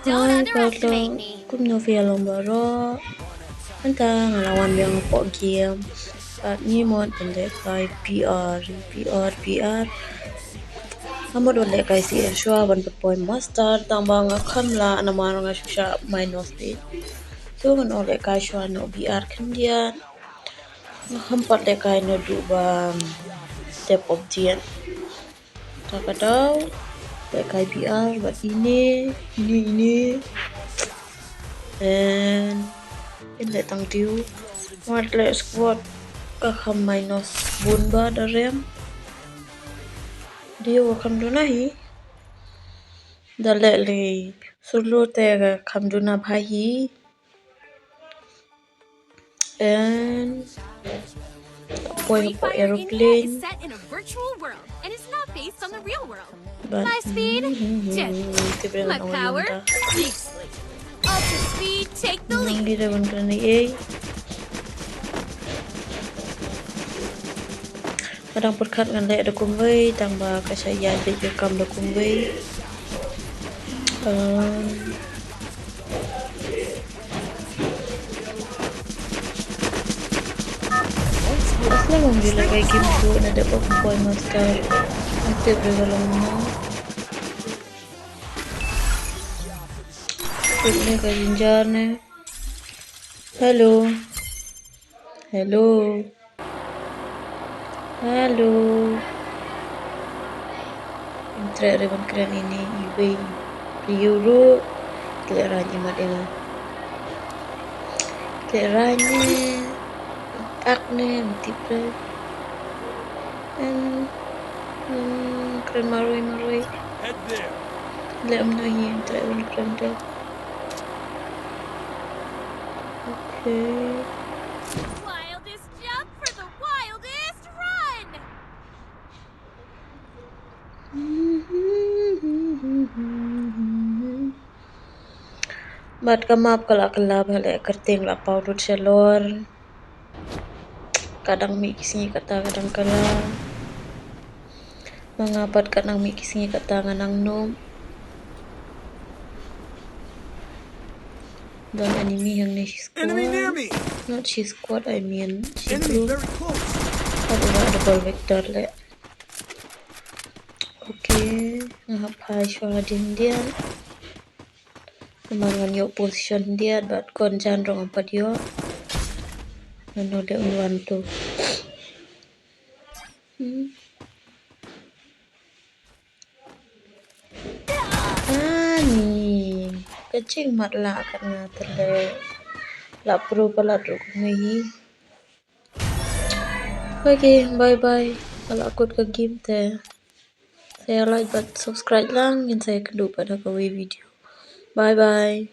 Don't Hai underestimate Carlo, me. kum no film baro. Anta ngalawan yang po game. At ni mod bende kai PR. Amod wale kai si shwa ban point master tambang khamla anamar nga shusha minus di. So man ole kai shwa no BR khandia. Hampat le kai no du bang step of dien. Takadaw le kai BR but ini and in le tang tiu. Mat le squad ka kham minus bun ba darem. Dia wakam dunahi. Dale le sulu te kham duna bhahi. And Free po Fire India is aeroplane. set in a virtual world and is not based on the real world. But My speed? Jet. tibre My na power? yunta. Beastly. Ultra speed, take the lead. Nangi da bunda ni eh. Kadang perkat ngan lek da kumbai tamba kasaya de kam da kumbai. Asla mong gila kay game show na dapat point master. Aktif rin walang mo. Pwede ka jinjar ne. Hello. Intre reban keren ini eBay Euro keleranya madena. Keleranya akne multiple and keren maroi. Head there. Le nahi intre reban keren de. Okay. Wildest jump for the wildest run! Bat kamap kala bhale kerting la paudut shalor. Kadang mi kisini kata kadang kala. Mangapat kadang mi kisini kata nganang nom. Dan anime yang ni Enemy near squad. me. Not she squad, I mean she Enemy group. very close. Ada ball vector le. Okay, ngapai shwa din dia. Mangan yo position dia but kon jandrong apa dia. Nano de unwan tu. Ni kecing mat la kat ngater le. La pro palat ru ngi. Okay, bye. Kalau aku ke game teh. Saya like but subscribe lang, yang saya kedua pada kawi video. Bye.